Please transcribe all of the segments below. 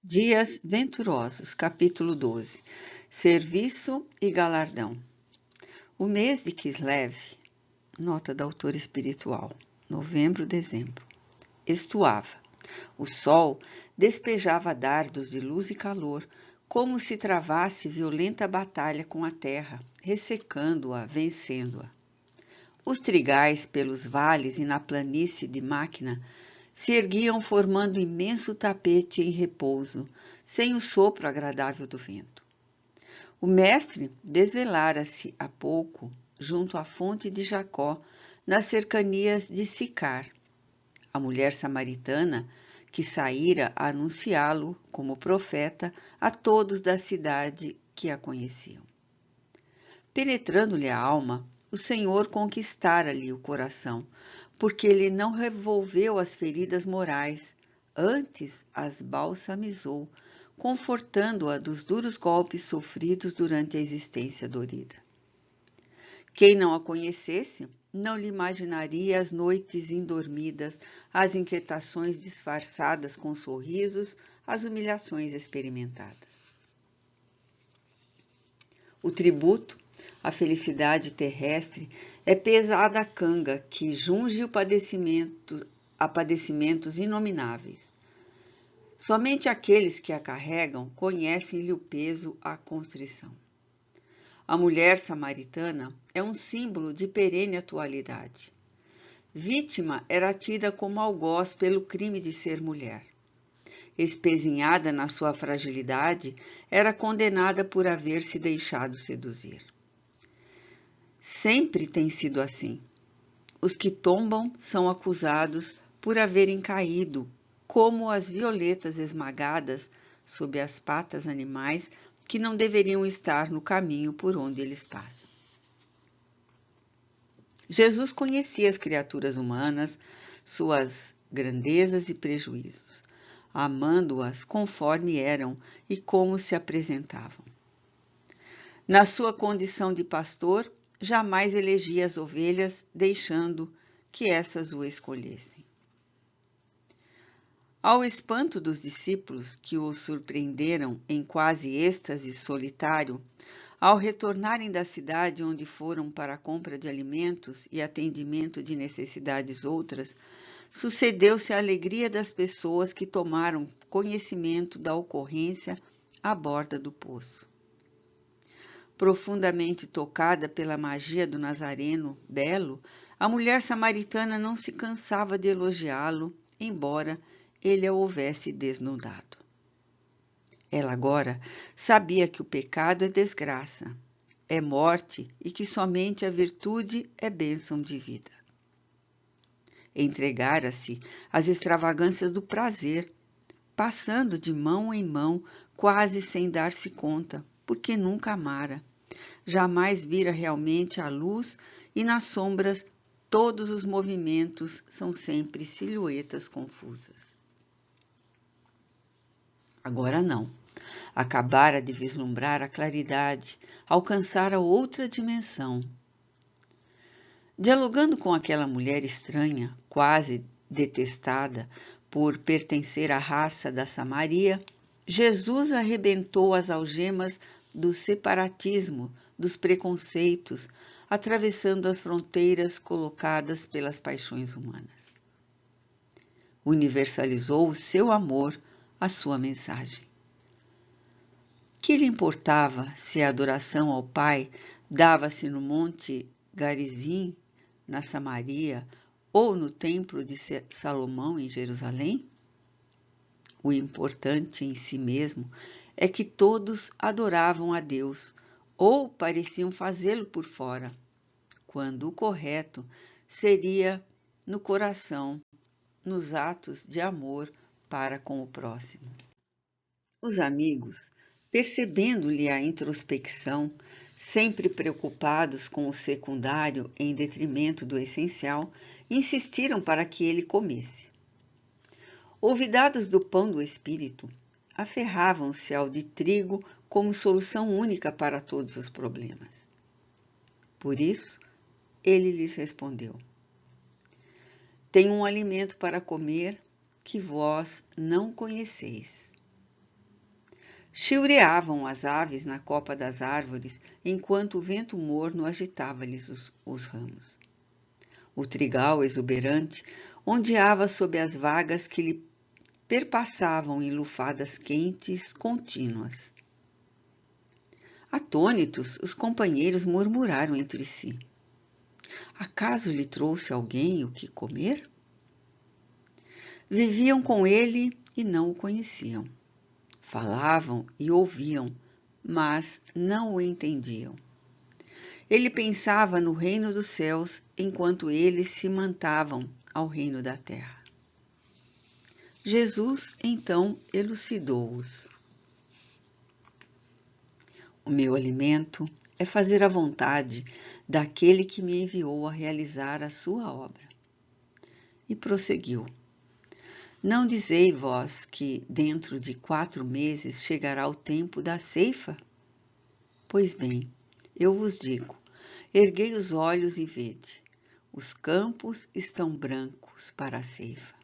Dias Venturosos, capítulo 12. Serviço e galardão. O mês de Kislev, nota da autora espiritual, novembro, dezembro, estuava. O sol despejava dardos de luz e calor, como se travasse violenta batalha com a terra, ressecando-a, vencendo-a. Os trigais pelos vales e na planície de Máquina se erguiam formando imenso tapete em repouso, sem o sopro agradável do vento. O mestre desvelara-se há pouco, junto à fonte de Jacó, nas cercanias de Sicar. A mulher samaritana, que saíra a anunciá-lo como profeta a todos da cidade que a conheciam. Penetrando-lhe a alma, o Senhor conquistara-lhe o coração, porque ele não revolveu as feridas morais, antes as balsamizou, confortando-a dos duros golpes sofridos durante a existência dorida. Quem não a conhecesse, não lhe imaginaria as noites indormidas, as inquietações disfarçadas com sorrisos, as humilhações experimentadas. O tributo, a felicidade terrestre, é pesada canga que junge a padecimentos inomináveis. Somente aqueles que a carregam conhecem-lhe o peso à constrição. A mulher samaritana é um símbolo de perene atualidade. Vítima era tida como algoz pelo crime de ser mulher. Espezinhada na sua fragilidade, era condenada por haver se deixado seduzir. Sempre tem sido assim. Os que tombam são acusados por haverem caído, como as violetas esmagadas sob as patas animais que não deveriam estar no caminho por onde eles passam. Jesus conhecia as criaturas humanas, suas grandezas e prejuízos, amando-as conforme eram e como se apresentavam. Na sua condição de pastor, jamais elegia as ovelhas, deixando que essas o escolhessem. Ao espanto dos discípulos, que o surpreenderam em quase êxtase solitário, ao retornarem da cidade onde foram para a compra de alimentos e atendimento de necessidades outras, sucedeu-se a alegria das pessoas que tomaram conhecimento da ocorrência à borda do poço. Profundamente tocada pela magia do Nazareno belo, a mulher samaritana não se cansava de elogiá-lo, embora ele a houvesse desnudado. Ela agora sabia que o pecado é desgraça, é morte e que somente a virtude é bênção de vida. Entregara-se às extravagâncias do prazer, passando de mão em mão, quase sem dar-se conta, porque nunca amara. Jamais vira realmente a luz e nas sombras todos os movimentos são sempre silhuetas confusas. Agora não. Acabara de vislumbrar a claridade, alcançara outra dimensão. Dialogando com aquela mulher estranha, quase detestada por pertencer à raça da Samaria, Jesus arrebentou as algemas do separatismo, dos preconceitos, atravessando as fronteiras colocadas pelas paixões humanas. Universalizou o seu amor, a sua mensagem. Que lhe importava se a adoração ao Pai dava-se no Monte Garizim, na Samaria, ou no Templo de Salomão, em Jerusalém? O importante em si mesmo é que todos adoravam a Deus, ou pareciam fazê-lo por fora, quando o correto seria no coração, nos atos de amor para com o próximo. Os amigos, percebendo-lhe a introspecção, sempre preocupados com o secundário em detrimento do essencial, insistiram para que ele comesse. Olvidados do pão do espírito, aferravam-se ao de trigo como solução única para todos os problemas. Por isso, ele lhes respondeu: tenho um alimento para comer que vós não conheceis. Chilreavam as aves na copa das árvores, enquanto o vento morno agitava-lhes os ramos. O trigal exuberante ondeava sob as vagas que lhe perpassavam em lufadas quentes contínuas. Atônitos, os companheiros murmuraram entre si. Acaso lhe trouxe alguém o que comer? Viviam com ele e não o conheciam. Falavam e ouviam, mas não o entendiam. Ele pensava no reino dos céus enquanto eles se mantavam ao reino da terra. Jesus, então, elucidou-os. O meu alimento é fazer a vontade daquele que me enviou a realizar a sua obra. E prosseguiu. Não dizei vós que dentro de 4 meses chegará o tempo da ceifa? Pois bem, eu vos digo, erguei os olhos e vede, os campos estão brancos para a ceifa.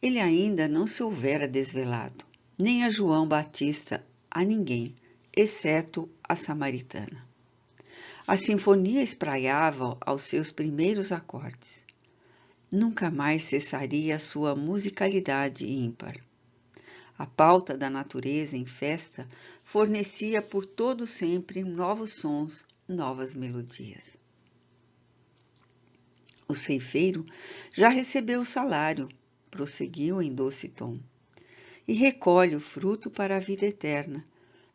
Ele ainda não se houvera desvelado, nem a João Batista, a ninguém, exceto a samaritana. A sinfonia espraiava aos seus primeiros acordes. Nunca mais cessaria a sua musicalidade ímpar. A pauta da natureza em festa fornecia por todo sempre novos sons, novas melodias. O ceifeiro já recebeu o salário, prosseguiu em doce tom, e recolhe o fruto para a vida eterna,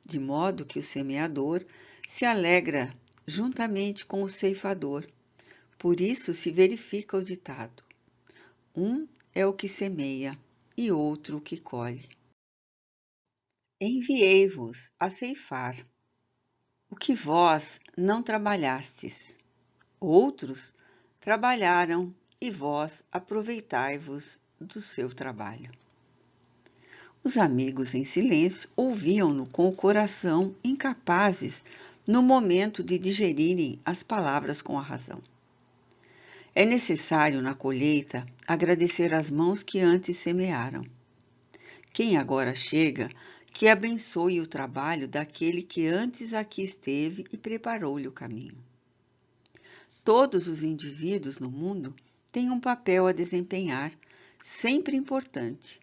de modo que o semeador se alegra juntamente com o ceifador. Por isso se verifica o ditado: um é o que semeia e outro o que colhe. Enviei-vos a ceifar o que vós não trabalhastes. Outros trabalharam e vós aproveitai-vos do seu trabalho. Os amigos em silêncio ouviam-no com o coração incapazes no momento de digerirem as palavras com a razão. É necessário, na colheita, agradecer as mãos que antes semearam. Quem agora chega, que abençoe o trabalho daquele que antes aqui esteve e preparou-lhe o caminho. Todos os indivíduos no mundo têm um papel a desempenhar, sempre importante,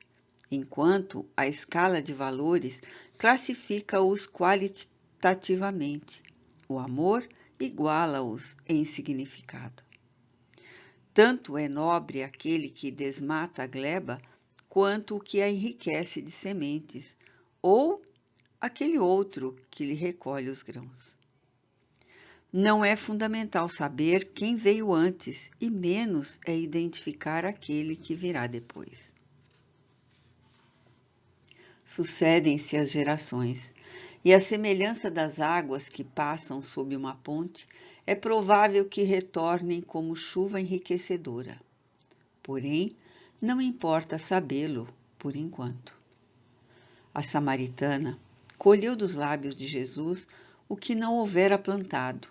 enquanto a escala de valores classifica-os qualitativamente. O amor iguala-os em significado. Tanto é nobre aquele que desmata a gleba, quanto o que a enriquece de sementes, ou aquele outro que lhe recolhe os grãos. Não é fundamental saber quem veio antes, e menos é identificar aquele que virá depois. Sucedem-se as gerações, e à semelhança das águas que passam sob uma ponte, é provável que retornem como chuva enriquecedora. Porém, não importa sabê-lo por enquanto. A samaritana colheu dos lábios de Jesus o que não houvera plantado,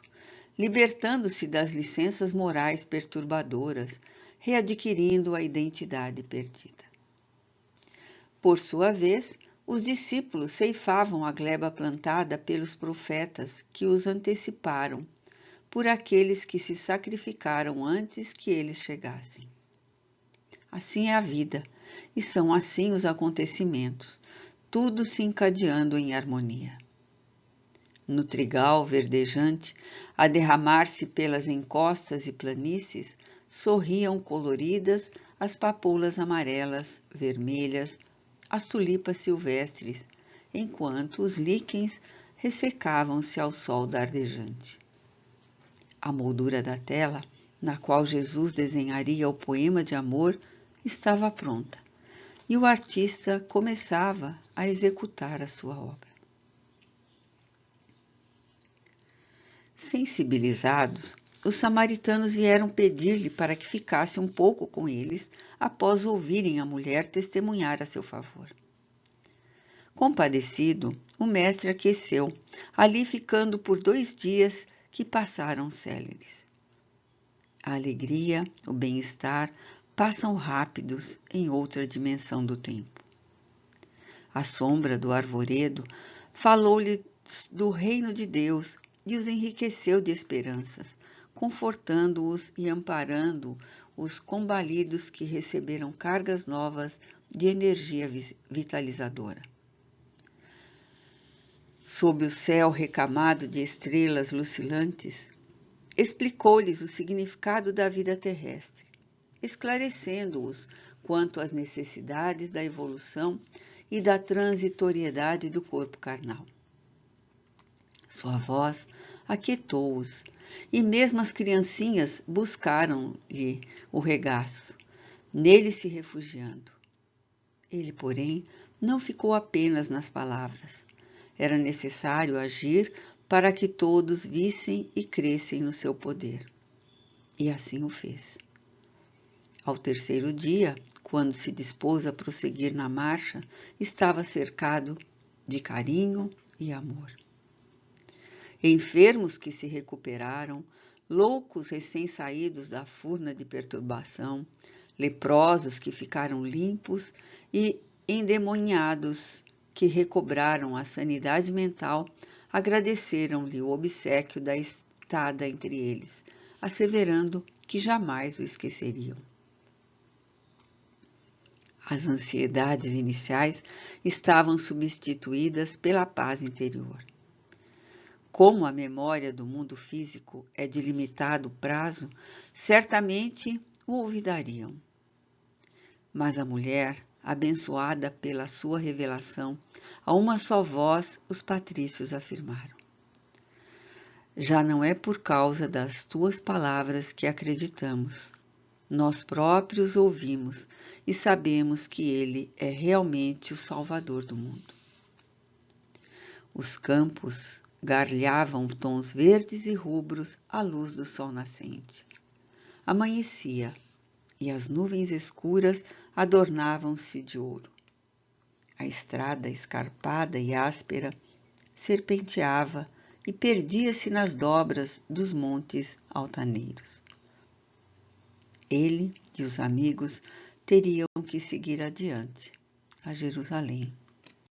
libertando-se das licenças morais perturbadoras, readquirindo a identidade perdida. Por sua vez, os discípulos ceifavam a gleba plantada pelos profetas que os anteciparam, por aqueles que se sacrificaram antes que eles chegassem. Assim é a vida, e são assim os acontecimentos, tudo se encadeando em harmonia. No trigal verdejante, a derramar-se pelas encostas e planícies, sorriam coloridas as papoulas amarelas, vermelhas, as tulipas silvestres, enquanto os líquens ressecavam-se ao sol dardejante. A moldura da tela, na qual Jesus desenharia o poema de amor, estava pronta, e o artista começava a executar a sua obra. Sensibilizados, os samaritanos vieram pedir-lhe para que ficasse um pouco com eles após ouvirem a mulher testemunhar a seu favor. Compadecido, o mestre aqueceu, ali ficando por 2 dias que passaram céleres. A alegria, o bem-estar passam rápidos em outra dimensão do tempo. À sombra do arvoredo, falou-lhe do reino de Deus e os enriqueceu de esperanças, confortando-os e amparando os combalidos que receberam cargas novas de energia vitalizadora. Sob o céu recamado de estrelas lucilantes, explicou-lhes o significado da vida terrestre, esclarecendo-os quanto às necessidades da evolução e da transitoriedade do corpo carnal. Sua voz aquietou-os, e mesmo as criancinhas buscaram-lhe o regaço, nele se refugiando. Ele, porém, não ficou apenas nas palavras. Era necessário agir para que todos vissem e crescem no seu poder. E assim o fez. Ao terceiro dia, quando se dispôs a prosseguir na marcha, estava cercado de carinho e amor. Enfermos que se recuperaram, loucos recém-saídos da furna de perturbação, leprosos que ficaram limpos e endemoniados que recobraram a sanidade mental, agradeceram-lhe o obséquio da estada entre eles, asseverando que jamais o esqueceriam. As ansiedades iniciais estavam substituídas pela paz interior. Como a memória do mundo físico é de limitado prazo, certamente o olvidariam. Mas a mulher, abençoada pela sua revelação, a uma só voz os patrícios afirmaram: já não é por causa das tuas palavras que acreditamos. Nós próprios ouvimos e sabemos que ele é realmente o Salvador do mundo. Os campos garlhavam tons verdes e rubros à luz do sol nascente. Amanhecia, e as nuvens escuras adornavam-se de ouro. A estrada escarpada e áspera serpenteava e perdia-se nas dobras dos montes altaneiros. Ele e os amigos teriam que seguir adiante, a Jerusalém.